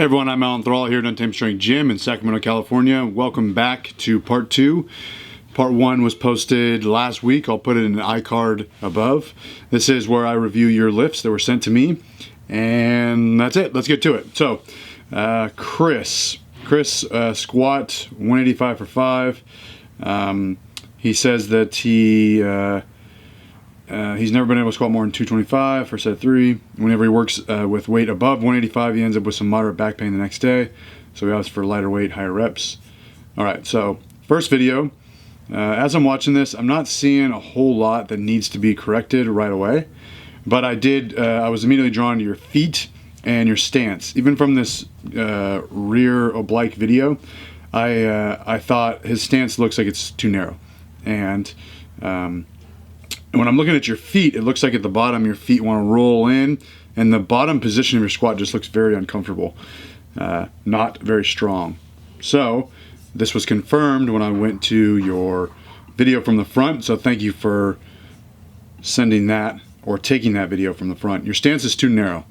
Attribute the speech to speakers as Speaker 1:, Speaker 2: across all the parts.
Speaker 1: Hey everyone, I'm Alan Thrall here at Untamed Strength Gym in Sacramento, California. Welcome back to part 2. Part 1 was posted last week. I'll put it in the iCard above. This is where I review your lifts that were sent to me. And that's it. Let's get to it. So, Chris squat 185 for 5. He says that he's never been able to squat more than 225 for set 3. Whenever he works with weight above 185, he ends up with some moderate back pain the next day. So he opts for lighter weight, higher reps. All right, so first video. As I'm watching this, I'm not seeing a whole lot that needs to be corrected right away. But I was immediately drawn to your feet and your stance. Even from this rear oblique video, I thought his stance looks like it's too narrow. And when I'm looking at your feet, it looks like at the bottom your feet want to roll in, and the bottom position of your squat just looks very uncomfortable, not very strong. So this was confirmed when I went to your video from the front, so thank you for sending that or taking that video from the front. Your stance is too narrow.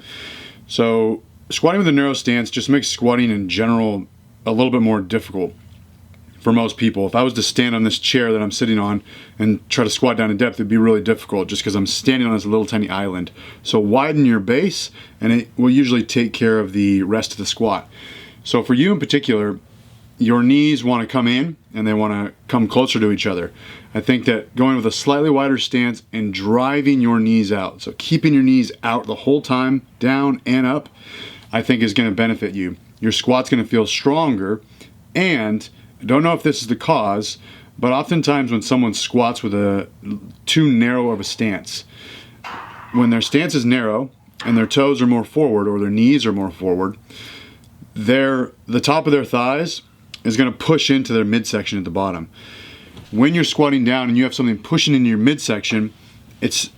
Speaker 1: So squatting with a narrow stance just makes squatting in general a little bit more difficult for most people. If I was to stand on this chair that I'm sitting on and try to squat down to depth, it'd be really difficult just because I'm standing on this little tiny island. So widen your base and it will usually take care of the rest of the squat. So for you in particular, your knees want to come in and they want to come closer to each other. I think that going with a slightly wider stance and driving your knees out, so keeping your knees out the whole time, down and up, I think is going to benefit you. Your squat's going to feel stronger, and I don't know if this is the cause, but oftentimes when someone squats with a too narrow of a stance, when their stance is narrow and their toes are more forward or their knees are more forward, the top of their thighs is going to push into their midsection at the bottom. When you're squatting down and you have something pushing into your midsection, it's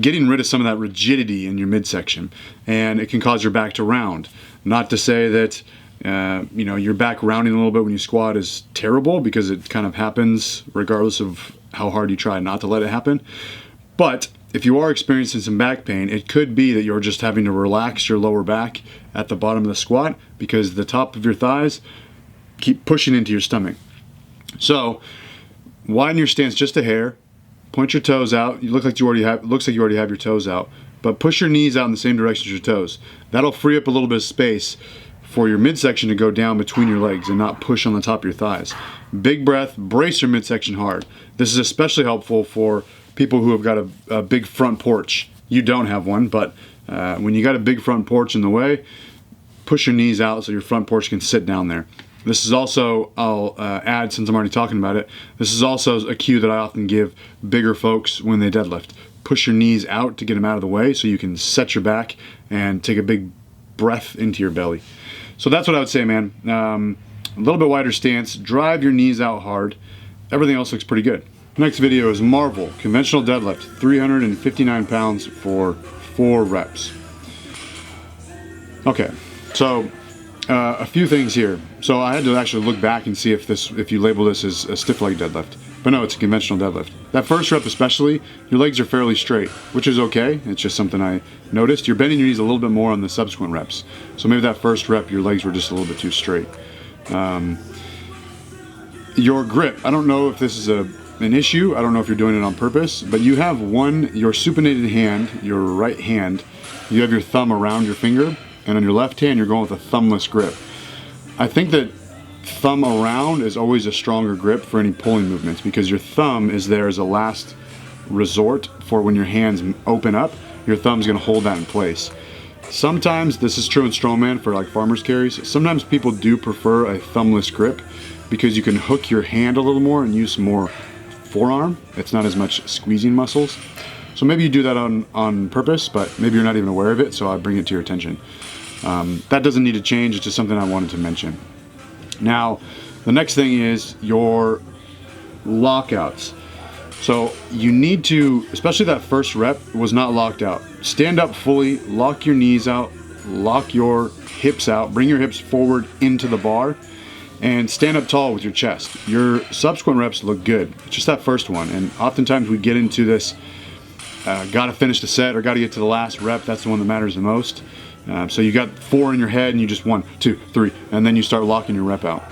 Speaker 1: getting rid of some of that rigidity in your midsection, and it can cause your back to round. Not to say that your back rounding a little bit when you squat is terrible, because it kind of happens regardless of how hard you try not to let it happen. But if you are experiencing some back pain, it could be that you're just having to relax your lower back at the bottom of the squat because the top of your thighs keep pushing into your stomach. So widen your stance just a hair, point your toes out. Looks like you already have your toes out, but push your knees out in the same direction as your toes. That'll free up a little bit of space for your midsection to go down between your legs and not push on the top of your thighs. Big breath, brace your midsection hard. This is especially helpful for people who have got a big front porch. You don't have one, but when you got a big front porch in the way, push your knees out so your front porch can sit down there. This is also, I'll add since I'm already talking about it, this is also a cue that I often give bigger folks when they deadlift. Push your knees out to get them out of the way so you can set your back and take a big breath into your belly. So that's what I would say, man. A little bit wider stance, drive your knees out hard. Everything else looks pretty good. Next video is Marvel, conventional deadlift, 359 pounds for 4 reps. Okay, so a few things here. So I had to actually look back and see if you label this as a stiff leg deadlift. But no, it's a conventional deadlift. That first rep especially, your legs are fairly straight, which is okay. It's just something I noticed. You're bending your knees a little bit more on the subsequent reps. So maybe that first rep, your legs were just a little bit too straight. Your grip, I don't know if this is an issue. I don't know if you're doing it on purpose, but you have your supinated hand, your right hand, you have your thumb around your finger, and on your left hand, you're going with a thumbless grip. I think that thumb around is always a stronger grip for any pulling movements, because your thumb is there as a last resort for when your hands open up, your thumb's going to hold that in place. Sometimes, this is true in strongman for like farmer's carries, sometimes people do prefer a thumbless grip because you can hook your hand a little more and use more forearm. It's not as much squeezing muscles. So maybe you do that on purpose, but maybe you're not even aware of it, so I bring it to your attention. That doesn't need to change, it's just something I wanted to mention. Now, the next thing is your lockouts. So you need to, especially that first rep was not locked out. Stand up fully, lock your knees out, lock your hips out, bring your hips forward into the bar, and stand up tall with your chest. Your subsequent reps look good. It's just that first one, and oftentimes we get into this, gotta finish the set or gotta get to the last rep, that's the one that matters the most. So you got 4 in your head and you just 1, 2, 3, and then you start locking your rep out.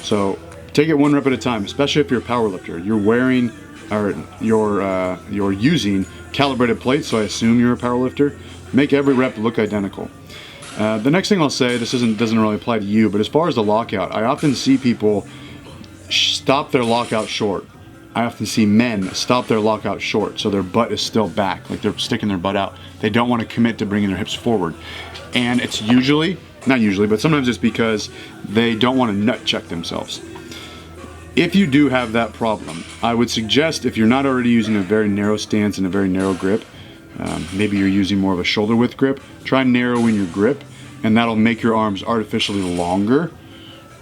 Speaker 1: So take it 1 rep at a time, especially if you're a power lifter. You're wearing, or you're using calibrated plates, so I assume you're a power lifter. Make every rep look identical. The next thing I'll say, this doesn't really apply to you, but as far as the lockout, I often see people stop their lockout short. I often see men stop their lockout short, so their butt is still back, like they're sticking their butt out. They don't want to commit to bringing their hips forward. And it's usually, not usually, but sometimes it's because they don't want to nut check themselves. If you do have that problem, I would suggest, if you're not already using a very narrow stance and a very narrow grip, maybe you're using more of a shoulder width grip, try narrowing your grip, and that'll make your arms artificially longer,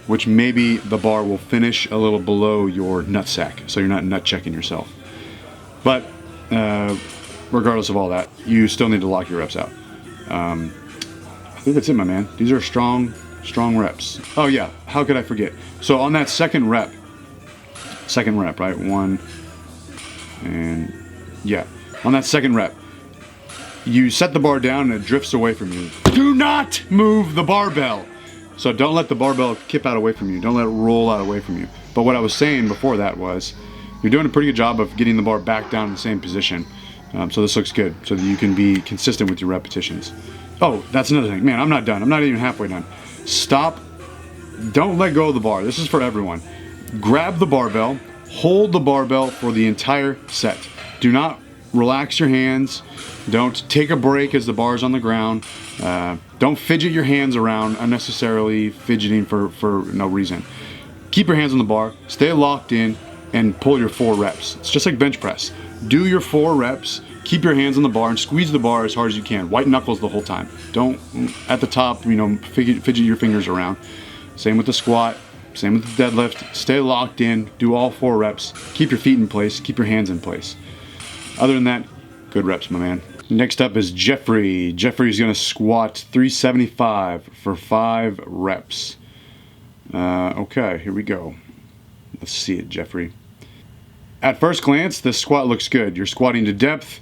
Speaker 1: which maybe the bar will finish a little below your nutsack, so you're not nut checking yourself. But regardless of all that, you still need to lock your reps out. I think that's it, my man. These are strong reps. Oh yeah, how could I forget? So on that second rep, right? 1, and yeah, on that second rep, you set the bar down and it drifts away from you. Do not move the barbell. So don't let the barbell kip out away from you. Don't let it roll out away from you. But what I was saying before that was, you're doing a pretty good job of getting the bar back down in the same position. So this looks good, so that you can be consistent with your repetitions. Oh, that's another thing. Man, I'm not done. I'm not even halfway done. Stop. Don't let go of the bar. This is for everyone. Grab the barbell. Hold the barbell for the entire set. Do not relax your hands. Don't take a break as the bar's on the ground. Don't fidget your hands around unnecessarily, fidgeting for no reason. Keep your hands on the bar. Stay locked in and pull your 4 reps. It's just like bench press. Do your 4 reps. Keep your hands on the bar and squeeze the bar as hard as you can. White knuckles the whole time. Don't, at the top, fidget your fingers around. Same with the squat. Same with the deadlift. Stay locked in. Do all 4 reps. Keep your feet in place. Keep your hands in place. Other than that, good reps, my man. Next up is Jeffrey. Jeffrey's going to squat 375 for 5 reps. Okay, here we go. Let's see it, Jeffrey. At first glance, this squat looks good. You're squatting to depth.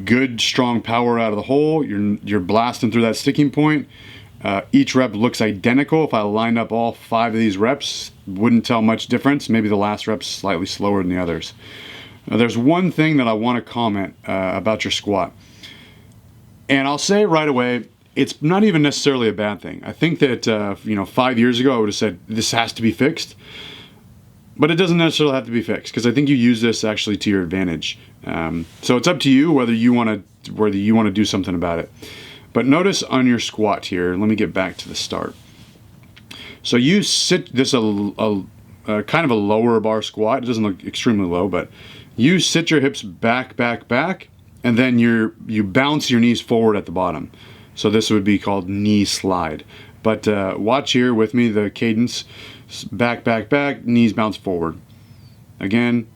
Speaker 1: Good, strong power out of the hole. You're blasting through that sticking point. Each rep looks identical. If I lined up all 5 of these reps, wouldn't tell much difference. Maybe the last rep's slightly slower than the others. Now, there's one thing that I want to comment about your squat. And I'll say right away, it's not even necessarily a bad thing. I think that 5 years ago I would have said this has to be fixed. But it doesn't necessarily have to be fixed, because I think you use this actually to your advantage. So it's up to you whether you want to do something about it. But notice on your squat here, let me get back to the start. So you sit this kind of a lower bar squat. It doesn't look extremely low, but you sit your hips back, and then you bounce your knees forward at the bottom. So this would be called knee slide. But watch here with me, the cadence. Back, knees bounce forward. Again,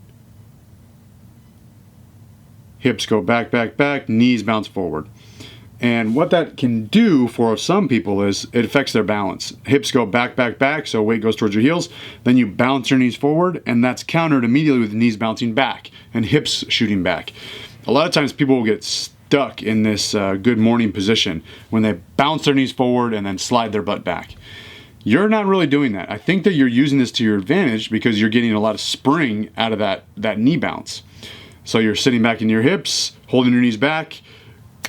Speaker 1: hips go back, knees bounce forward. And what that can do for some people is it affects their balance. Hips go back, so weight goes towards your heels. Then you bounce your knees forward, and that's countered immediately with the knees bouncing back and hips shooting back. A lot of times people will get stuck in this good morning position when they bounce their knees forward and then slide their butt back. You're not really doing that. I think that you're using this to your advantage because you're getting a lot of spring out of that knee bounce. So you're sitting back in your hips, holding your knees back,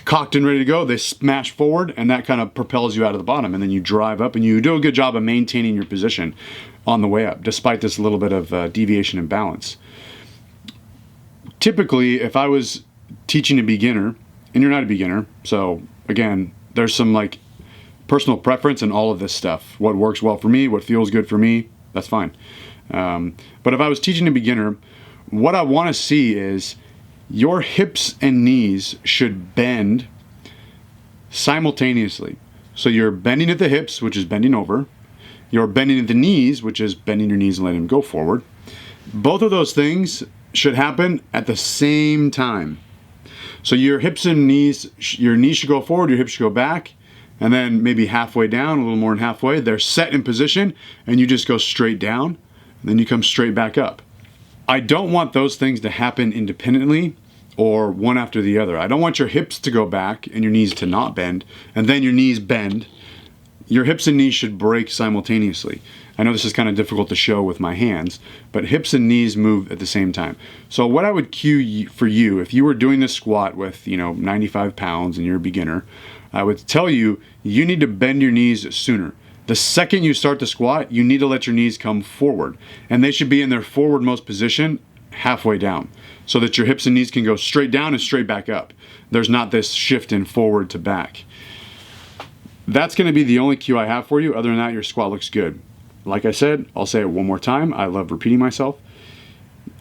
Speaker 1: cocked and ready to go. They smash forward, and that kind of propels you out of the bottom. And then you drive up, and you do a good job of maintaining your position on the way up, despite this little bit of deviation and balance. Typically, if I was teaching a beginner, and you're not a beginner, so again, there's some personal preference in all of this stuff. What works well for me, what feels good for me, that's fine. But if I was teaching a beginner, what I want to see is your hips and knees should bend simultaneously. So you're bending at the hips, which is bending over. You're bending at the knees, which is bending your knees and letting them go forward. Both of those things should happen at the same time. So your hips and knees, your knees should go forward, your hips should go back. And then maybe halfway down, a little more than halfway, they're set in position, and you just go straight down, and then you come straight back up. I don't want those things to happen independently or one after the other. I don't want your hips to go back and your knees to not bend, and then your knees bend. Your hips and knees should break simultaneously. I know this is kind of difficult to show with my hands, but hips and knees move at the same time. So what I would cue for you, if you were doing this squat with, 95 pounds and you're a beginner, I would tell you, you need to bend your knees sooner. The second you start the squat, you need to let your knees come forward, and they should be in their forwardmost position halfway down, so that your hips and knees can go straight down and straight back up. There's not this shift in forward to back. That's going to be the only cue I have for you. Other than that, your squat looks good. Like I said, I'll say it one more time. I love repeating myself.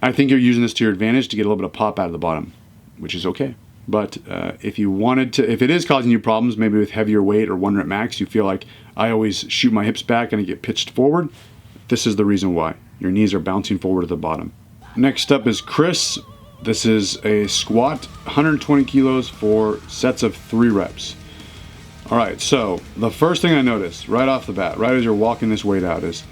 Speaker 1: I think you're using this to your advantage to get a little bit of pop out of the bottom, which is okay. But if it is causing you problems, maybe with heavier weight or 1 rep max, you feel like I always shoot my hips back and I get pitched forward, this is the reason why. Your knees are bouncing forward to the bottom. Next up is Chris. This is a squat, 120 kilos for sets of 3 reps. All right, so the first thing I noticed right off the bat, right as you're walking this weight out, is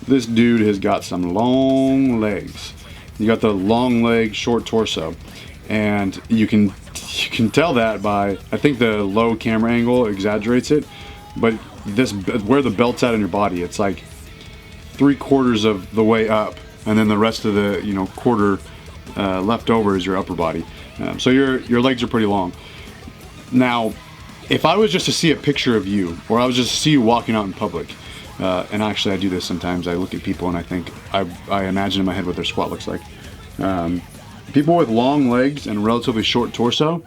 Speaker 1: this dude has got some long legs. You got the long leg, short torso, and you can tell that by, I think the low camera angle exaggerates it, but this, where the belt's at in your body, it's like 3/4 of the way up, and then the rest of the quarter left over is your upper body. So your legs are pretty long. Now, if I was just to see a picture of you, or I was just to see you walking out in public, and actually I do this sometimes, I look at people and I think, I imagine in my head what their squat looks like. People with long legs and relatively short torso,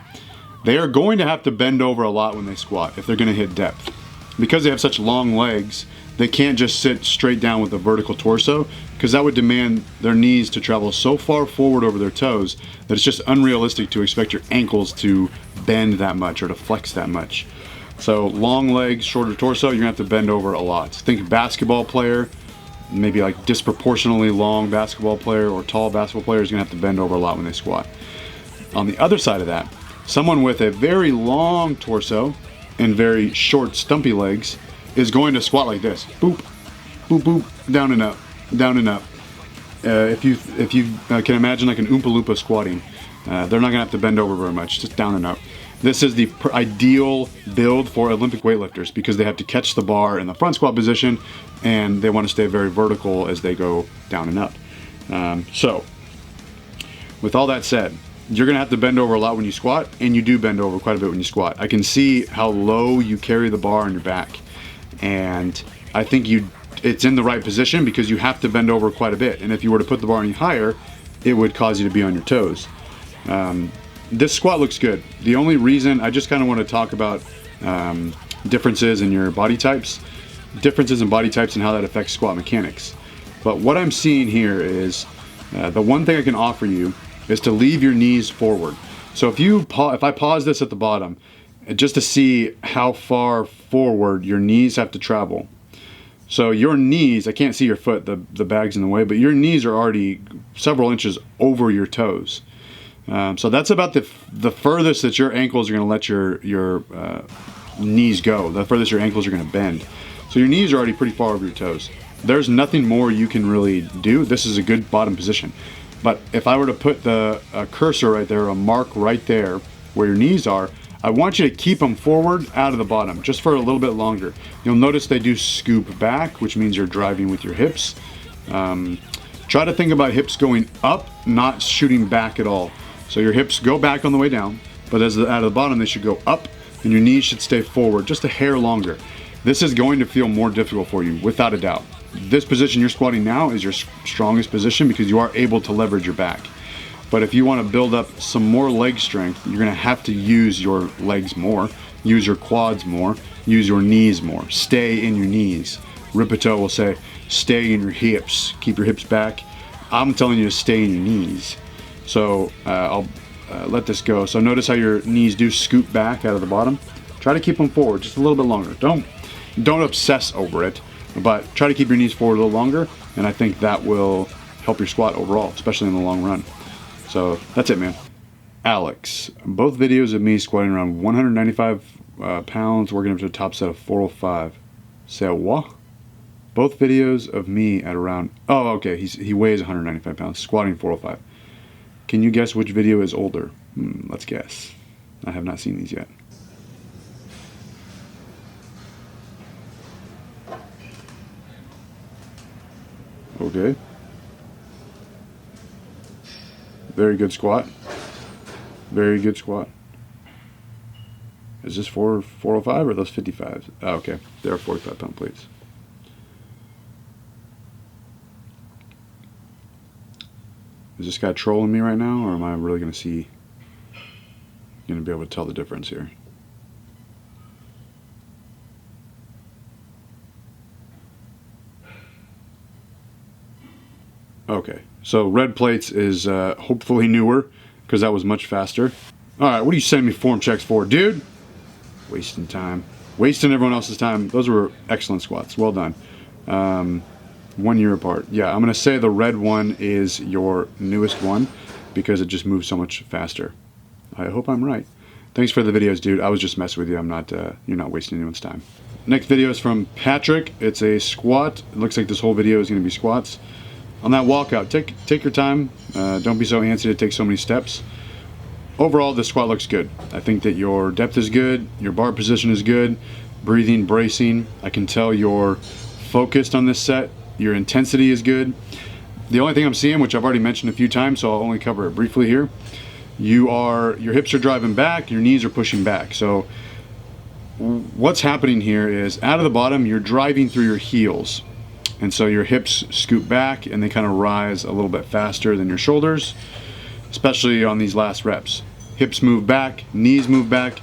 Speaker 1: they are going to have to bend over a lot when they squat if they're going to hit depth. Because they have such long legs, they can't just sit straight down with a vertical torso, because that would demand their knees to travel so far forward over their toes that it's just unrealistic to expect your ankles to bend that much or to flex that much. So long legs, shorter torso, you're going to have to bend over a lot. Think basketball player, maybe like disproportionately long basketball player or tall basketball player is going to have to bend over a lot when they squat. On the other side of that, someone with a very long torso and very short stumpy legs is going to squat like this. Boop, boop, boop, down and up, down and up. If you can imagine like an Oompa Loompa squatting, they're not going to have to bend over very much, just down and up. This is the ideal build for Olympic weightlifters because they have to catch the bar in the front squat position and they want to stay very vertical as they go down and up. So, with all that said, you're going to have to bend over a lot when you squat, and you do bend over quite a bit when you squat. I can see how low you carry the bar on your back, and I think it's in the right position because you have to bend over quite a bit, and if you were to put the bar any higher, it would cause you to be on your toes. This squat looks good. The only reason, I just kind of want to talk about differences in your body types, differences in body types and how that affects squat mechanics. But what I'm seeing here is, the one thing I can offer you is to leave your knees forward. So if I pause this at the bottom, just to see how far forward your knees have to travel. So your knees, I can't see your foot, the bag's in the way, but your knees are already several inches over your toes. So that's about the furthest that your ankles are going to let your knees go, the furthest your ankles are going to bend. So your knees are already pretty far over your toes. There's nothing more you can really do. This is a good bottom position. But if I were to put the cursor right there, a mark right there where your knees are, I want you to keep them forward out of the bottom just for a little bit longer. You'll notice they do scoop back, which means you're driving with your hips. Try to think about hips going up, not shooting back at all. So your hips go back on the way down, but out of the bottom they should go up, and your knees should stay forward just a hair longer. This is going to feel more difficult for you, without a doubt. This position you're squatting now is your strongest position because you are able to leverage your back. But if you want to build up some more leg strength, you're going to have to use your legs more, use your quads more, use your knees more. Stay in your knees. Rippetoe will say, stay in your hips. Keep your hips back. I'm telling you to stay in your knees. So I'll let this go. So notice how your knees do scoop back out of the bottom. Try to keep them forward just a little bit longer. Don't obsess over it, but try to keep your knees forward a little longer, and I think that will help your squat overall, especially in the long run. So that's it, man. Alex, both videos of me squatting around 195 pounds, working up to a top set of 405. Say what? Both videos of me at around, oh, okay, he weighs 195 pounds, squatting 405. Can you guess which video is older? Let's guess. I have not seen these yet. Okay. Very good squat. Very good squat. Is this 405 or those 55s? Oh, okay. They're 45-pound plates. Is this guy trolling me right now, or am I really going to be able to tell the difference here? Okay, so red plates is hopefully newer, because that was much faster. Alright, what are you sending me form checks for, dude? Wasting time. Wasting everyone else's time. Those were excellent squats. Well done. 1 year apart. Yeah, I'm going to say the red one is your newest one, because it just moves so much faster. I hope I'm right. Thanks for the videos, dude. I was just messing with you. I'm not, you're not wasting anyone's time. Next video is from Patrick. It's a squat. It looks like this whole video is going to be squats. On that walkout, take your time. Don't be so antsy to take so many steps. Overall, this squat looks good. I think that your depth is good, your bar position is good, breathing, bracing. I can tell you're focused on this set. Your intensity is good. The only thing I'm seeing, which I've already mentioned a few times, so I'll only cover it briefly here, your hips are driving back, your knees are pushing back. So what's happening here is, out of the bottom, you're driving through your heels. And so your hips scoot back and they kind of rise a little bit faster than your shoulders, especially on these last reps. Hips move back, knees move back,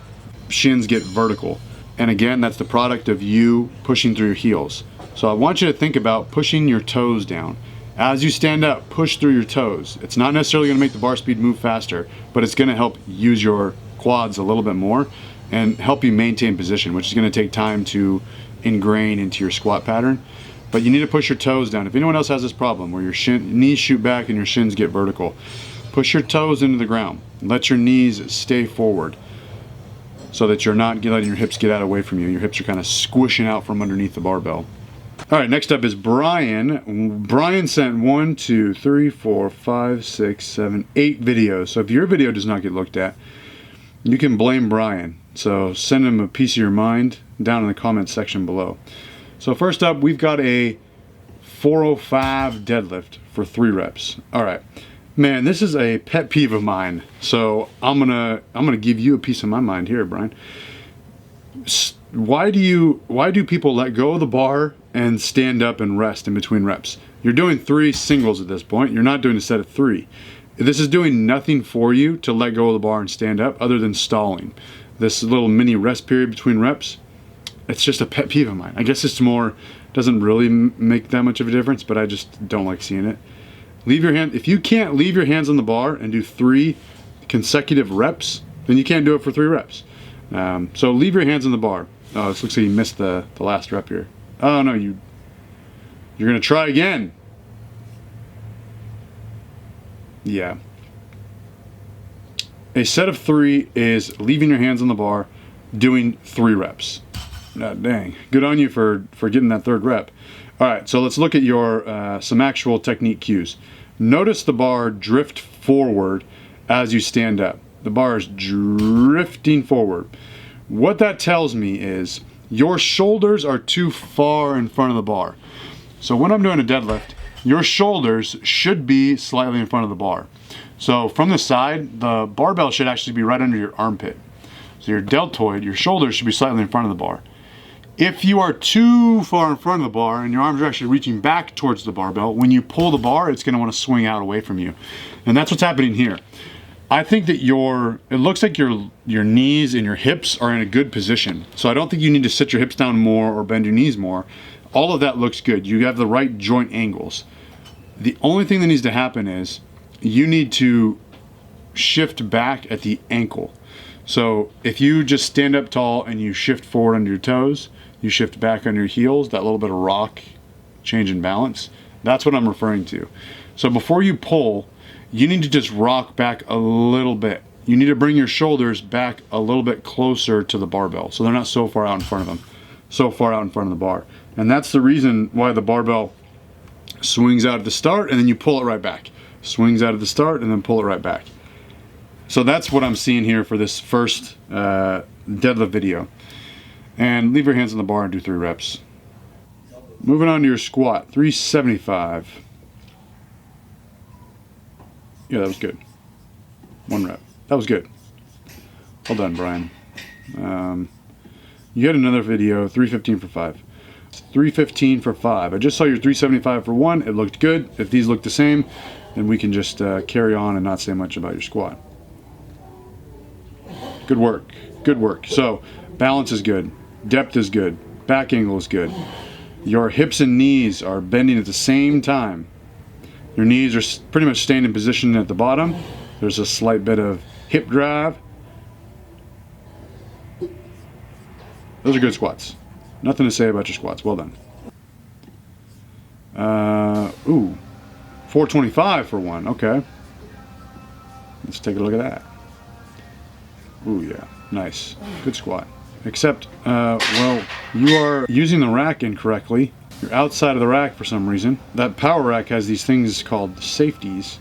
Speaker 1: shins get vertical. And again, that's the product of you pushing through your heels. So I want you to think about pushing your toes down. As you stand up, push through your toes. It's not necessarily gonna make the bar speed move faster, but it's gonna help use your quads a little bit more and help you maintain position, which is gonna take time to ingrain into your squat pattern. But you need to push your toes down. If anyone else has this problem where your knees shoot back and your shins get vertical, push your toes into the ground. Let your knees stay forward so that you're not letting your hips get out away from you. Your hips are kind of squishing out from underneath the barbell. All right, next up is Brian. Brian sent 1, 2, 3, 4, 5, 6, 7, 8 videos. So if your video does not get looked at, you can blame Brian. So send him a piece of your mind down in the comment section below. So first up, we've got a 405 deadlift for 3 reps. All right, man, this is a pet peeve of mine. So I'm gonna give you a piece of my mind here, Brian. Why do people let go of the bar and stand up and rest in between reps? You're doing 3 singles at this point. You're not doing a set of 3. This is doing nothing for you to let go of the bar and stand up other than stalling. This little mini rest period between reps, it's just a pet peeve of mine. I guess it's more, doesn't really make that much of a difference, but I just don't like seeing it. Leave your hand, if you can't leave your hands on the bar and do 3 consecutive reps, then you can't do it for 3 reps. So leave your hands on the bar. Oh, this looks like you missed the last rep here. Oh no, you're gonna try again. Yeah. A set of 3 is leaving your hands on the bar, doing 3 reps. Dang, good on you for getting that 3rd rep. All right, so let's look at your some actual technique cues. Notice the bar drift forward as you stand up. The bar is drifting forward. What that tells me is your shoulders are too far in front of the bar. So when I'm doing a deadlift, your shoulders should be slightly in front of the bar. So from the side, the barbell should actually be right under your armpit. So your deltoid, your shoulders should be slightly in front of the bar. If you are too far in front of the bar and your arms are actually reaching back towards the barbell, when you pull the bar, it's gonna wanna swing out away from you. And that's what's happening here. I think that it looks like your knees and your hips are in a good position. So I don't think you need to sit your hips down more or bend your knees more. All of that looks good. You have the right joint angles. The only thing that needs to happen is you need to shift back at the ankle. So if you just stand up tall and you shift forward under your toes, you shift back on your heels, that little bit of rock change in balance, that's what I'm referring to. So before you pull, you need to just rock back a little bit. You need to bring your shoulders back a little bit closer to the barbell so they're not so far out in front of them, so far out in front of the bar. And that's the reason why the barbell swings out at the start and then you pull it right back. Swings out at the start and then pull it right back. So that's what I'm seeing here for this first deadlift video. And leave your hands on the bar and do 3 reps. Moving on to your squat, 375. Yeah, that was good. 1 rep. That was good. Well done, Brian. You had another video, 315 for 5. 315 for 5. I just saw your 375 for 1. It looked good. If these look the same, then we can just carry on and not say much about your squat. Good work. Good work. So, balance is good. Depth is good. Back angle is good. Your hips and knees are bending at the same time. Your knees are pretty much staying in position at the bottom. There's a slight bit of hip drive. Those are good squats. Nothing to say about your squats. Well done. 425 for 1. Okay. Let's take a look at that. Ooh, yeah. Nice. Good squat. Except, well, you are using the rack incorrectly. You're outside of the rack for some reason. That power rack has these things called safeties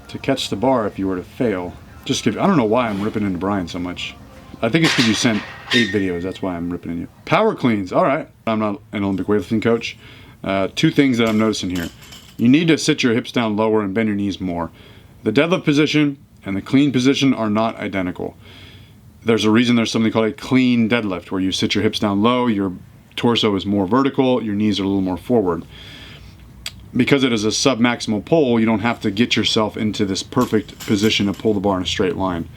Speaker 1: to catch the bar if you were to fail. I don't know why I'm ripping into Brian so much. I think it's because you sent 8 videos. That's why I'm ripping into you. Power cleans. All right. I'm not an Olympic weightlifting coach. 2 things that I'm noticing here. You need to sit your hips down lower and bend your knees more. The deadlift position and the clean position are not identical. There's a reason there's something called a clean deadlift, where you sit your hips down low, your torso is more vertical, your knees are a little more forward. Because it is a sub-maximal pull, you don't have to get yourself into this perfect position to pull the bar in a straight line.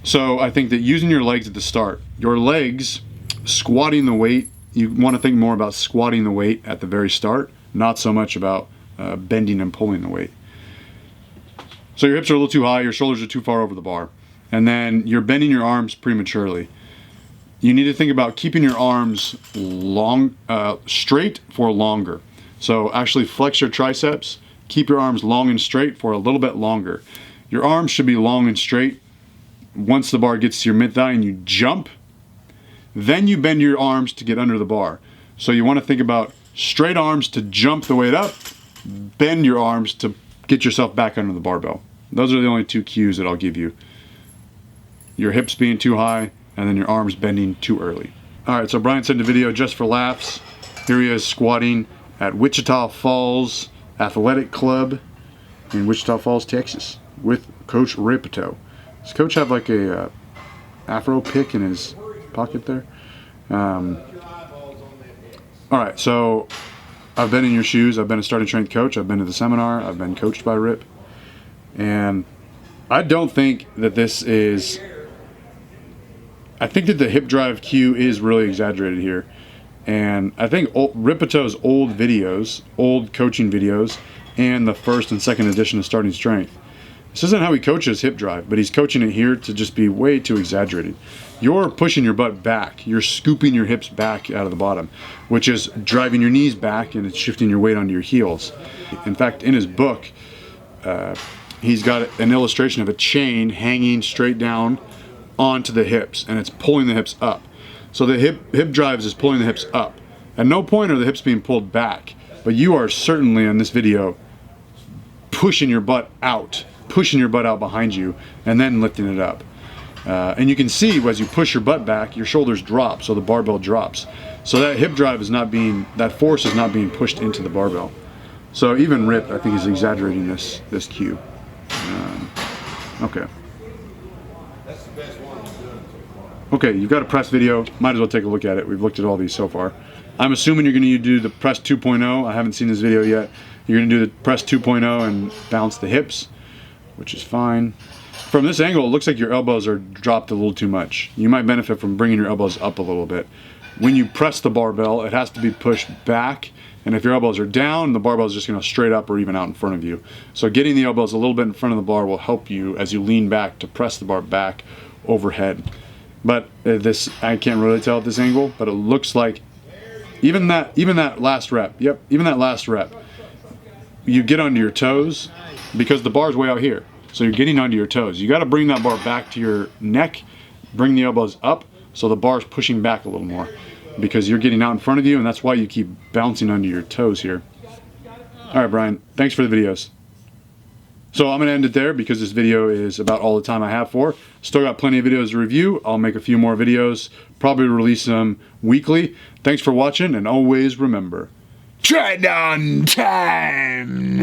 Speaker 1: So I think that using your legs at the start, your legs, squatting the weight, you want to think more about squatting the weight at the very start, not so much about bending and pulling the weight. So your hips are a little too high, your shoulders are too far over the bar. And then you're bending your arms prematurely. You need to think about keeping your arms straight for longer. So actually flex your triceps, keep your arms long and straight for a little bit longer. Your arms should be long and straight. Once the bar gets to your mid-thigh and you jump, then you bend your arms to get under the bar. So you want to think about straight arms to jump the weight up, bend your arms to get yourself back under the barbell. Those are the only 2 cues that I'll give you. Your hips being too high, and then your arms bending too early. Alright, so Brian sent a video just for laughs. Here he is squatting at Wichita Falls Athletic Club in Wichita Falls, Texas, with Coach Rippetoe. Does Coach have like a afro pick in his pocket there? Alright, so I've been in your shoes. I've been a starting strength coach. I've been to the seminar. I've been coached by Rip. And I don't think that this is... I think that the hip drive cue is really exaggerated here. And I think Rippetoe's old videos, old coaching videos, and the first and second edition of Starting Strength, this isn't how he coaches hip drive, but he's coaching it here to just be way too exaggerated. You're pushing your butt back. You're scooping your hips back out of the bottom, which is driving your knees back, and it's shifting your weight onto your heels. In fact, in his book, he's got an illustration of a chain hanging straight down onto the hips, and it's pulling the hips up. So the hip drives is pulling the hips up. At no point are the hips being pulled back, but you are certainly in this video pushing your butt out behind you, and then lifting it up. And you can see as you push your butt back, your shoulders drop, so the barbell drops. So that hip drive is not being, that force is not being pushed into the barbell. So even Rip, I think, is exaggerating this cue. Okay. Okay, you've got a press video. Might as well take a look at it. We've looked at all these so far. I'm assuming you're going to do the press 2.0. I haven't seen this video yet. You're going to do the press 2.0 and bounce the hips, which is fine. From this angle, it looks like your elbows are dropped a little too much. You might benefit from bringing your elbows up a little bit. When you press the barbell, it has to be pushed back, and if your elbows are down, the barbell is just going to straight up or even out in front of you. So getting the elbows a little bit in front of the bar will help you as you lean back to press the bar back overhead. But this, I can't really tell at this angle, but it looks like even that last rep, even that last rep, you get onto your toes because the bar's way out here. So you're getting onto your toes. You got to bring that bar back to your neck, bring the elbows up so the bar's pushing back a little more because you're getting out in front of you, and that's why you keep bouncing onto your toes here. All right, Brian, thanks for the videos. So I'm going to end it there because this video is about all the time I have for. Still got plenty of videos to review. I'll make a few more videos, probably release them weekly. Thanks for watching, and always remember, tread on time.